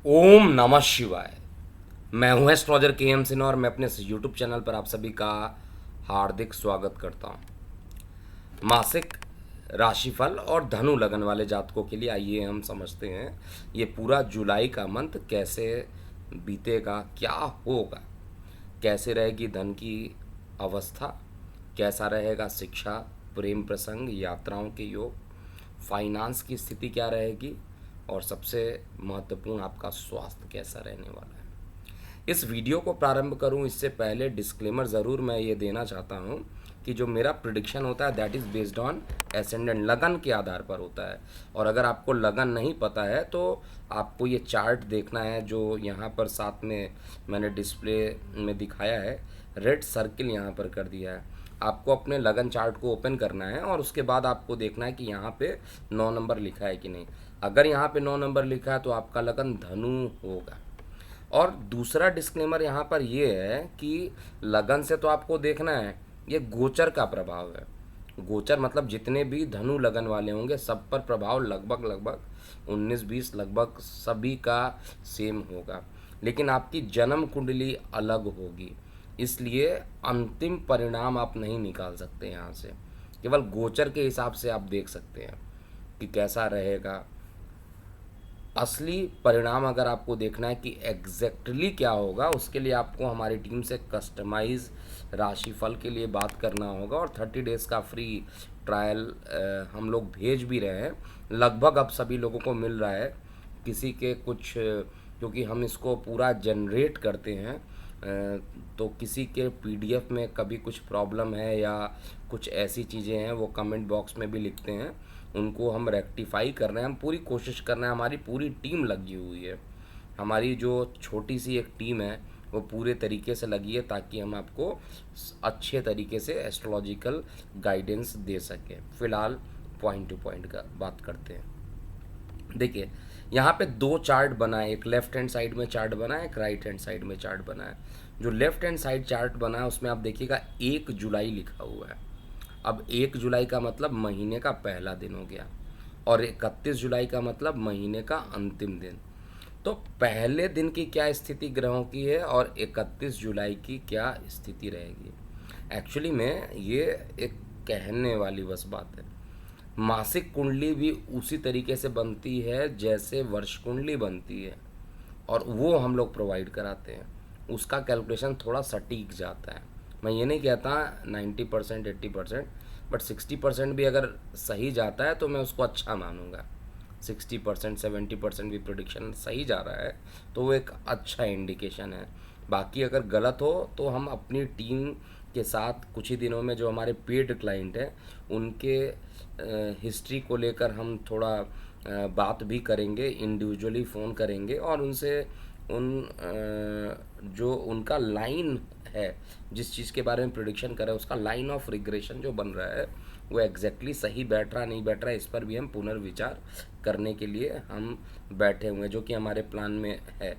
ओम नमः शिवाय। मैं हूं एस्ट्रोलॉजर के एम सिन्हा और मैं अपने यूट्यूब चैनल पर आप सभी का हार्दिक स्वागत करता हूं। मासिक राशिफल और धनु लगन वाले जातकों के लिए आइए हम समझते हैं ये पूरा जुलाई का मंथ कैसे बीतेगा, क्या होगा, कैसे रहेगी धन की अवस्था, कैसा रहेगा शिक्षा, प्रेम प्रसंग, यात्राओं के योग, फाइनेंस की स्थिति क्या रहेगी और सबसे महत्वपूर्ण आपका स्वास्थ्य कैसा रहने वाला है। इस वीडियो को प्रारंभ करूं इससे पहले डिस्क्लेमर ज़रूर मैं ये देना चाहता हूं कि जो मेरा प्रिडिक्शन होता है that is based on ascendant, लगन के आधार पर होता है। और अगर आपको लगन नहीं पता है तो आपको ये चार्ट देखना है जो यहाँ पर साथ में मैंने डिस्प्ले में दिखाया है, रेड सर्किल यहाँ पर कर दिया है। आपको अपने लगन चार्ट को ओपन करना है और उसके बाद आपको देखना है कि यहाँ पे 9 नंबर लिखा है कि नहीं। अगर यहाँ पे 9 नंबर लिखा है तो आपका लगन धनु होगा। और दूसरा डिस्क्लेमर यहाँ पर ये है कि लगन से तो आपको देखना है, ये गोचर का प्रभाव है। गोचर मतलब जितने भी धनु लगन वाले होंगे सब पर प्रभाव लगभग लगभग 19-20 लगभग सभी का सेम होगा, लेकिन आपकी जन्म कुंडली अलग होगी, इसलिए अंतिम परिणाम आप नहीं निकाल सकते यहाँ से। केवल गोचर के हिसाब से आप देख सकते हैं कि कैसा रहेगा। असली परिणाम अगर आपको देखना है कि एग्जैक्टली क्या होगा, उसके लिए आपको हमारी टीम से कस्टमाइज राशिफल के लिए बात करना होगा और 30 डेज़ का फ्री ट्रायल हम लोग भेज भी रहे हैं। लगभग अब सभी लोगों को मिल रहा है। किसी के कुछ, क्योंकि हम इसको पूरा जनरेट करते हैं, तो किसी के पीडीएफ में कभी कुछ प्रॉब्लम है या कुछ ऐसी चीज़ें हैं वो कमेंट बॉक्स में भी लिखते हैं, उनको हम रेक्टिफाई कर रहे हैं। हम पूरी कोशिश कर रहे हैं, हमारी पूरी टीम लगी हुई है। हमारी जो छोटी सी एक टीम है वो पूरे तरीके से लगी है ताकि हम आपको अच्छे तरीके से एस्ट्रोलॉजिकल गाइडेंस दे सकें। फ़िलहाल पॉइंट टू पॉइंट का बात करते हैं। देखिए यहाँ पे दो चार्ट बना है, एक लेफ्ट हैंड साइड में चार्ट बना है, एक राइट हैंड साइड में चार्ट बना है। जो लेफ्ट हैंड साइड चार्ट बना है उसमें आप देखिएगा 1 जुलाई लिखा हुआ है। अब 1 जुलाई का मतलब महीने का पहला दिन हो गया और 31 जुलाई का मतलब महीने का अंतिम दिन। तो पहले दिन की क्या स्थिति ग्रहों की है और 31 जुलाई की क्या स्थिति रहेगी। एक्चुअली में ये एक कहने वाली बस बात है। मासिक कुंडली भी उसी तरीके से बनती है जैसे वर्ष कुंडली बनती है और वो हम लोग प्रोवाइड कराते हैं। उसका कैलकुलेशन थोड़ा सटीक जाता है। मैं ये नहीं कहता 90% 80%, बट 60% भी अगर सही जाता है तो मैं उसको अच्छा मानूंगा। 60% 70% भी प्रोडिक्शन सही जा रहा है तो वो एक अच्छा इंडिकेशन है। बाकी अगर गलत हो तो हम अपनी टीम के साथ कुछ ही दिनों में जो हमारे पेड क्लाइंट हैं उनके हिस्ट्री को लेकर हम थोड़ा बात भी करेंगे, इंडिविजुअली फ़ोन करेंगे और उनसे जो उनका लाइन है, जिस चीज़ के बारे में प्रिडिक्शन कर रहे हैं उसका लाइन ऑफ रिग्रेशन जो बन रहा है वो एग्जैक्टली सही बैठ रहा नहीं बैठ रहा है, इस पर भी हम पुनर्विचार करने के लिए हम बैठे हुए हैं, जो कि हमारे प्लान में है।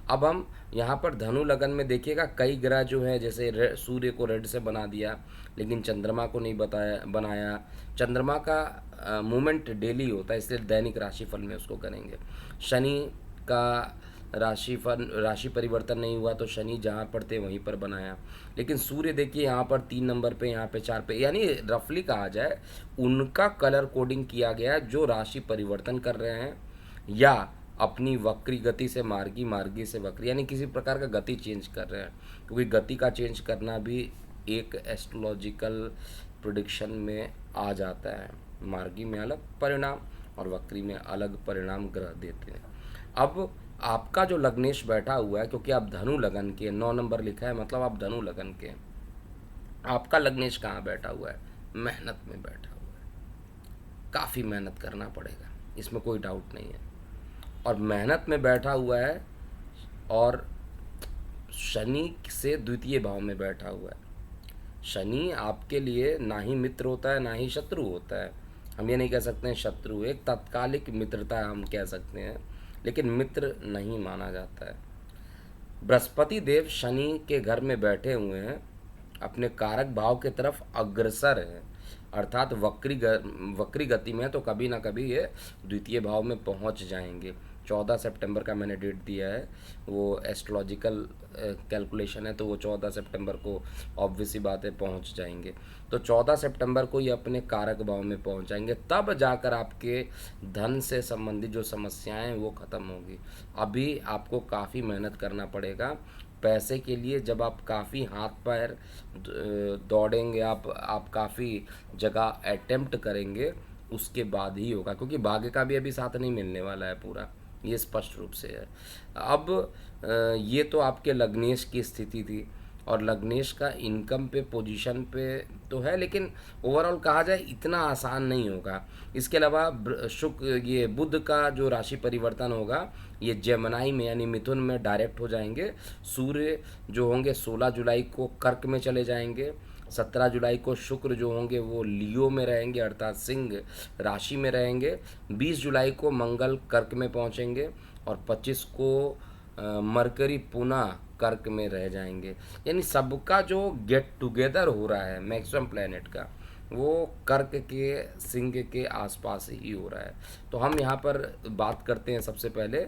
अब हम यहाँ पर धनु लगन में देखिएगा कई ग्रह जो है, जैसे सूर्य को रेड से बना दिया लेकिन चंद्रमा को नहीं बनाया। चंद्रमा का मूवमेंट डेली होता है इसलिए दैनिक राशिफल में उसको करेंगे। शनि का राशि परिवर्तन नहीं हुआ तो शनि जहाँ पर थे वहीं पर बनाया। लेकिन सूर्य देखिए यहाँ पर 3 नंबर पे, यहाँ पे 4 पे, यानी रफली कहा जाए उनका कलर कोडिंग किया गया है जो राशि परिवर्तन कर रहे हैं या अपनी वक्री गति से मार्गी, मार्गी से वक्री, यानी किसी प्रकार का गति चेंज कर रहे हैं। क्योंकि गति का चेंज करना भी एक एस्ट्रोलॉजिकल प्रोडिक्शन में आ जाता है। मार्गी में अलग परिणाम और वक्री में अलग परिणाम ग्रह देते हैं। अब आपका जो लग्नेश बैठा हुआ है, क्योंकि आप धनु लगन के 9 नंबर लिखा है मतलब आप धनु लगन के, आपका लग्नेश कहाँ बैठा हुआ है? मेहनत में बैठा हुआ है। काफ़ी मेहनत करना पड़ेगा, इसमें कोई डाउट नहीं है। और मेहनत में बैठा हुआ है और शनि से द्वितीय भाव में बैठा हुआ है। शनि आपके लिए ना ही मित्र होता है ना ही शत्रु होता है। हम ये नहीं कह सकते हैं शत्रु, एक तात्कालिक मित्रता हम कह सकते हैं, लेकिन मित्र नहीं माना जाता है। बृहस्पति देव शनि के घर में बैठे हुए हैं, अपने कारक भाव के तरफ अग्रसर है, अर्थात वक्री गति में तो कभी ना कभी ये द्वितीय भाव में पहुंच जाएंगे। 14 सितंबर का मैंने डेट दिया है, वो एस्ट्रोलॉजिकल कैलकुलेशन है, तो वो 14 सितंबर को ऑब्वियस सी बात है पहुँच जाएंगे। तो 14 सितंबर को ये अपने कारक भाव में पहुँच जाएंगे, तब जाकर आपके धन से संबंधित जो समस्याएं हैं वो ख़त्म होगी। अभी आपको काफ़ी मेहनत करना पड़ेगा पैसे के लिए। जब आप काफ़ी हाथ पैर दौड़ेंगे, आप काफ़ी जगह अटेम्प्ट करेंगे, उसके बाद ही होगा, क्योंकि भाग्य का भी अभी साथ नहीं मिलने वाला है पूरा, ये स्पष्ट रूप से है। अब ये तो आपके लग्नेश की स्थिति थी, और लग्नेश का इनकम पे पोजीशन पे तो है, लेकिन ओवरऑल कहा जाए इतना आसान नहीं होगा। इसके अलावा शुक्र ये बुध का जो राशि परिवर्तन होगा, ये जेमिनी में यानी मिथुन में डायरेक्ट हो जाएंगे। सूर्य जो होंगे 16 जुलाई को कर्क में चले जाएंगे। 17 जुलाई को शुक्र जो होंगे वो लियो में रहेंगे, अर्थात सिंह राशि में रहेंगे। 20 जुलाई को मंगल कर्क में पहुंचेंगे, और 25 को मरकरी पुनः कर्क में रह जाएंगे। यानी सबका जो गेट टुगेदर हो रहा है मैक्सिमम प्लेनेट का, वो कर्क के सिंह के आसपास ही हो रहा है। तो हम यहाँ पर बात करते हैं सबसे पहले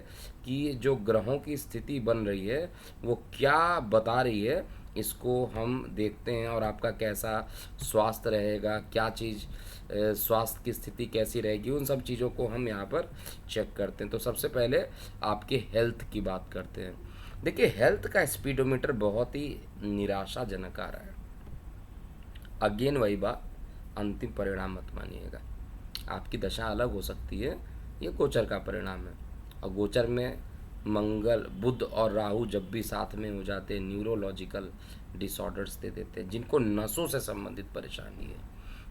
कि जो ग्रहों की स्थिति बन रही है वो क्या बता रही है, इसको हम देखते हैं। और आपका कैसा स्वास्थ्य रहेगा, क्या चीज़ स्वास्थ्य की स्थिति कैसी रहेगी, उन सब चीज़ों को हम यहाँ पर चेक करते हैं। तो सबसे पहले आपके हेल्थ की बात करते हैं। देखिए, हेल्थ का स्पीडोमीटर बहुत ही निराशाजनक आ रहा है। अगेन वही बात, अंतिम परिणाम मत मानिएगा। आपकी दशा अलग हो सकती है, ये गोचर का परिणाम है। और गोचर में मंगल, बुध और राहु जब भी साथ में हो जाते हैं, न्यूरोलॉजिकल डिसऑर्डर्स दे देते हैं, जिनको नसों से संबंधित परेशानी है।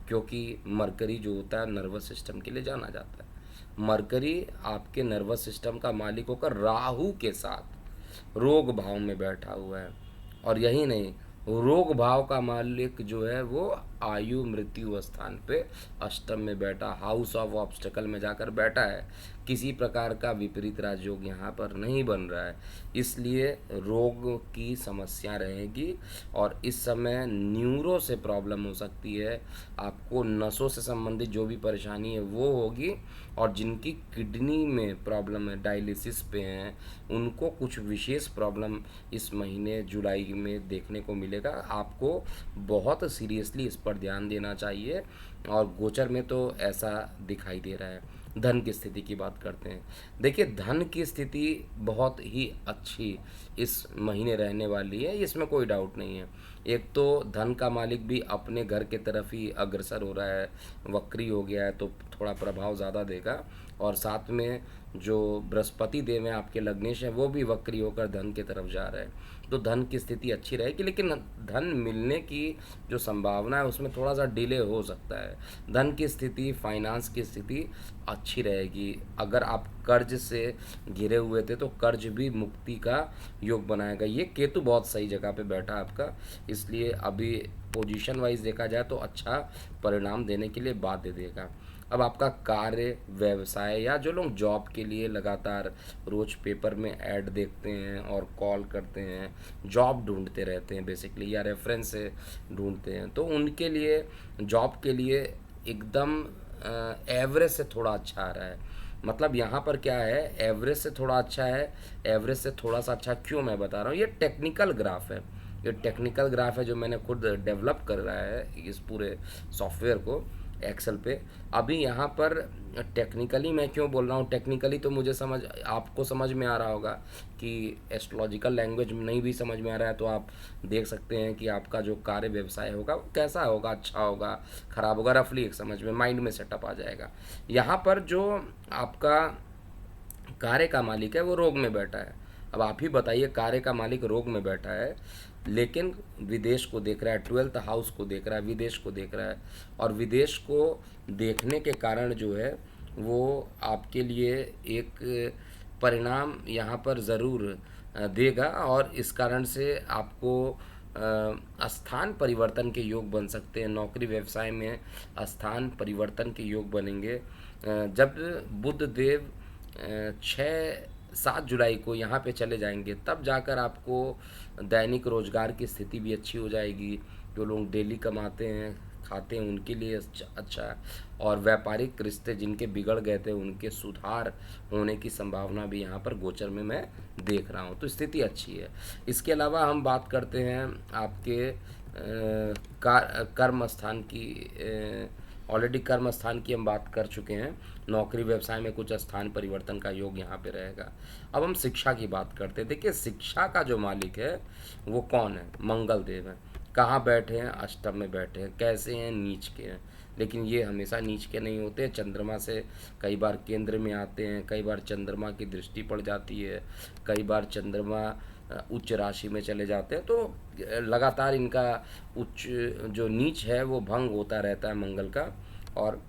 क्योंकि मरकरी जो होता है नर्वस सिस्टम के लिए जाना जाता है। मरकरी आपके नर्वस सिस्टम का मालिक होकर राहु के साथ रोग भाव में बैठा हुआ है। और यही नहीं, रोग भाव का मालिक जो है वो आयु मृत्यु स्थान पे अष्टम में बैठा, हाउस ऑफ ऑब्स्टेकल में जाकर बैठा है। किसी प्रकार का विपरीत राजयोग यहाँ पर नहीं बन रहा है, इसलिए रोग की समस्या रहेगी। और इस समय न्यूरो से प्रॉब्लम हो सकती है, आपको नसों से संबंधित जो भी परेशानी है वो होगी। और जिनकी किडनी में प्रॉब्लम है, डायलिसिस पे हैं, उनको कुछ विशेष प्रॉब्लम इस महीने जुलाई में देखने को मिलेगा। आपको बहुत सीरियसली इस पर ध्यान देना चाहिए, और गोचर में तो ऐसा दिखाई दे रहा है। धन की स्थिति की बात करते हैं। देखिए, धन की स्थिति बहुत ही अच्छी इस महीने रहने वाली है, इसमें कोई डाउट नहीं है। एक तो धन का मालिक भी अपने घर के तरफ ही अग्रसर हो रहा है, वक्री हो गया है, तो थोड़ा प्रभाव ज़्यादा देगा। और साथ में जो बृहस्पति देव हैं आपके लग्नेश हैं, वो भी वक्री होकर धन की तरफ जा रहे हैं। तो धन की स्थिति अच्छी रहेगी, लेकिन धन मिलने की जो संभावना है उसमें थोड़ा सा डिले हो सकता है। धन की स्थिति, फाइनेंस की स्थिति अच्छी रहेगी। अगर आप कर्ज से घिरे हुए थे तो कर्ज भी मुक्ति का योग बनाएगा। ये केतु बहुत सही जगह पे बैठा आपका, इसलिए अभी पोजीशन वाइज देखा जाए तो अच्छा परिणाम देने के लिए बाध्य देगा। अब आपका कार्य, व्यवसाय, या जो लोग जॉब के लिए लगातार रोज पेपर में ऐड देखते हैं और कॉल करते हैं, जॉब ढूंढते रहते हैं बेसिकली, या रेफरेंस से ढूंढते हैं, तो उनके लिए जॉब के लिए एकदम एवरेज से थोड़ा अच्छा आ रहा है। मतलब यहाँ पर क्या है, एवरेज से थोड़ा अच्छा है। एवरेज से थोड़ा सा अच्छा क्यों मैं बता रहा हूँ, ये टेक्निकल ग्राफ है। ये टेक्निकल ग्राफ है जो मैंने खुद डेवलप कर रहा है इस पूरे सॉफ्टवेयर को एक्सेल पे। अभी यहाँ पर टेक्निकली मैं क्यों बोल रहा हूँ, टेक्निकली तो मुझे समझ, आपको समझ में आ रहा होगा कि एस्ट्रोलॉजिकल लैंग्वेज नहीं भी समझ में आ रहा है तो आप देख सकते हैं कि आपका जो कार्य व्यवसाय होगा वो कैसा होगा, अच्छा होगा, खराब होगा, रफली एक समझ में माइंड में सेटअप आ जाएगा। यहाँ पर जो आपका कार्य का मालिक है वो रोग में बैठा है। अब आप ही बताइए, कार्य का मालिक रोग में बैठा है लेकिन विदेश को देख रहा है, 12th हाउस को देख रहा है, विदेश को देख रहा है। और विदेश को देखने के कारण जो है वो आपके लिए एक परिणाम यहाँ पर ज़रूर देगा, और इस कारण से आपको स्थान परिवर्तन के योग बन सकते हैं। नौकरी व्यवसाय में स्थान परिवर्तन के योग बनेंगे। जब बुध देव 6-7 जुलाई को यहाँ पे चले जाएंगे, तब जाकर आपको दैनिक रोजगार की स्थिति भी अच्छी हो जाएगी। जो लोग डेली कमाते हैं, खाते हैं उनके लिए अच्छा है, और व्यापारिक रिश्ते जिनके बिगड़ गए थे उनके सुधार होने की संभावना भी यहाँ पर गोचर में मैं देख रहा हूँ, तो स्थिति अच्छी है। इसके अलावा हम बात करते हैं आपके कर्म स्थान की। ऑलरेडी कर्म स्थान की हम बात कर चुके हैं। नौकरी व्यवसाय में कुछ स्थान परिवर्तन का योग यहाँ पे रहेगा। अब हम शिक्षा की बात करते हैं। देखिए, शिक्षा का जो मालिक है वो कौन है? मंगल देव है। कहाँ बैठे हैं? अष्टम में बैठे हैं। कैसे हैं? नीच के हैं। लेकिन ये हमेशा नीच के नहीं होते, चंद्रमा से कई बार केंद्र में आते हैं, कई बार चंद्रमा की दृष्टि पड़ जाती है, कई बार चंद्रमा उच्च राशि में चले जाते हैं, तो लगातार इनका उच्च जो नीच है वो भंग होता रहता है मंगल का। और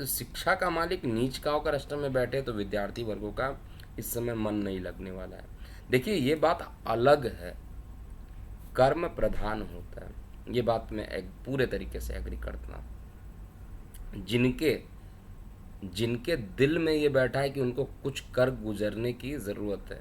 शिक्षा का मालिक नीच का होकर अष्टम में बैठे तो विद्यार्थी वर्गों का इस समय मन नहीं लगने वाला है। देखिए, ये बात अलग है, कर्म प्रधान होता है, ये बात मैं पूरे तरीके से एग्री करता हूँ। जिनके जिनके दिल में ये बैठा है कि उनको कुछ कर गुजरने की ज़रूरत है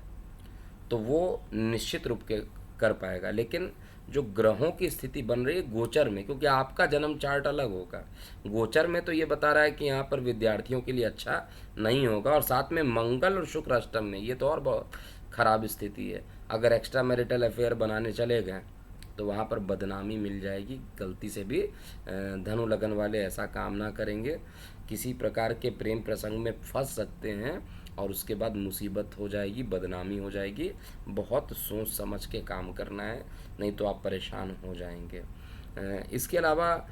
तो वो निश्चित रूप के कर पाएगा। लेकिन जो ग्रहों की स्थिति बन रही है गोचर में, क्योंकि आपका जन्म चार्ट अलग होगा, गोचर में तो ये बता रहा है कि यहाँ पर विद्यार्थियों के लिए अच्छा नहीं होगा, और साथ में मंगल और शुक्र अष्टम में, ये तो और बहुत खराब स्थिति है। अगर एक्स्ट्रा मैरिटल अफेयर बनाने चले गए तो वहाँ पर बदनामी मिल जाएगी। गलती से भी धनु लगन वाले ऐसा काम ना करेंगे। किसी प्रकार के प्रेम प्रसंग में फंस सकते हैं और उसके बाद मुसीबत हो जाएगी, बदनामी हो जाएगी। बहुत सोच समझ के काम करना है, नहीं तो आप परेशान हो जाएंगे। इसके अलावा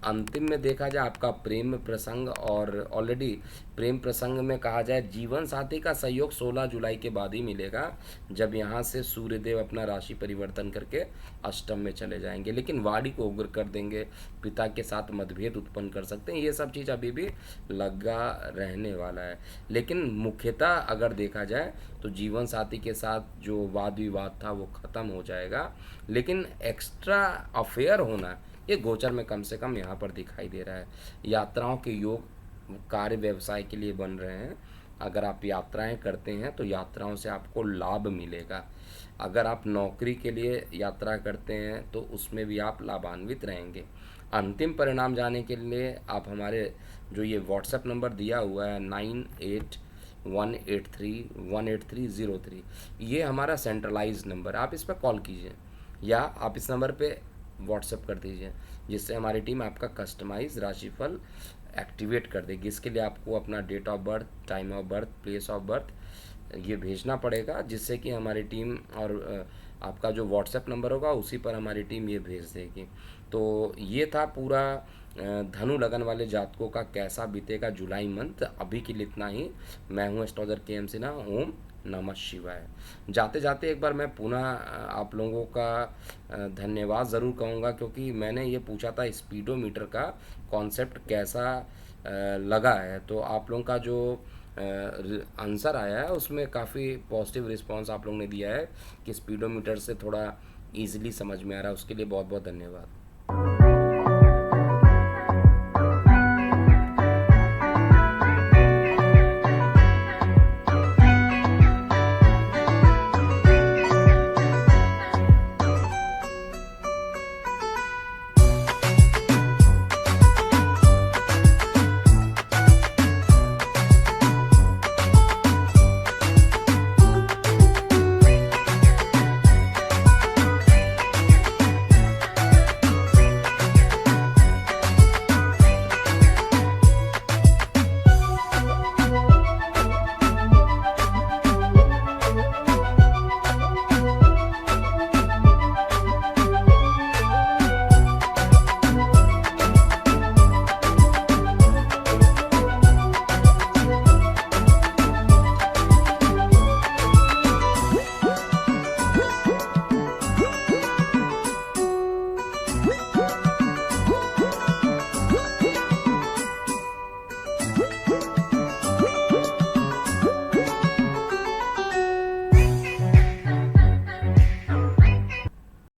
अंतिम में देखा जाए आपका प्रेम प्रसंग, और ऑलरेडी प्रेम प्रसंग में कहा जाए जीवन साथी का सहयोग 16 जुलाई के बाद ही मिलेगा, जब यहाँ से सूर्यदेव अपना राशि परिवर्तन करके अष्टम में चले जाएंगे। लेकिन वाणी को उग्र कर देंगे, पिता के साथ मतभेद उत्पन्न कर सकते हैं, ये सब चीज़ अभी भी लगा रहने वाला है। लेकिन मुख्यतः अगर देखा जाए तो जीवन साथी के साथ जो वाद विवाद था वो ख़त्म हो जाएगा। लेकिन एक्स्ट्रा अफेयर होना ये गोचर में कम से कम यहाँ पर दिखाई दे रहा है। यात्राओं के योग कार्य व्यवसाय के लिए बन रहे हैं। अगर आप यात्राएं करते हैं तो यात्राओं से आपको लाभ मिलेगा। अगर आप नौकरी के लिए यात्रा करते हैं तो उसमें भी आप लाभान्वित रहेंगे। अंतिम परिणाम जानने के लिए आप हमारे जो ये व्हाट्सएप नंबर दिया हुआ है 9818318303, ये हमारा सेंट्रलाइज नंबर, आप इस पर कॉल कीजिए या आप इस नंबर पे व्हाट्सएप कर दीजिए, जिससे हमारी टीम आपका कस्टमाइज राशिफल एक्टिवेट कर देगी। इसके लिए आपको अपना date of birth, time of birth, place of birth ये भेजना पड़ेगा, जिससे कि हमारी टीम, और आपका जो व्हाट्सएप नंबर होगा उसी पर हमारी टीम ये भेज देगी। तो ये था पूरा धनु लगन वाले जातकों का कैसा बीतेगा जुलाई मंथ। अभी के लिए इतना ही। मैं हूँ एस्ट्रोलॉजर के.एम. सिन्हा। ओम नमः शिवाय। जाते जाते एक बार मैं पुनः आप लोगों का धन्यवाद ज़रूर कहूँगा, क्योंकि मैंने ये पूछा था स्पीडोमीटर का कॉन्सेप्ट कैसा लगा है, तो आप लोगों का जो आंसर आया है उसमें काफ़ी पॉजिटिव रिस्पांस आप लोगों ने दिया है कि स्पीडोमीटर से थोड़ा ईजिली समझ में आ रहा है। उसके लिए बहुत बहुत धन्यवाद।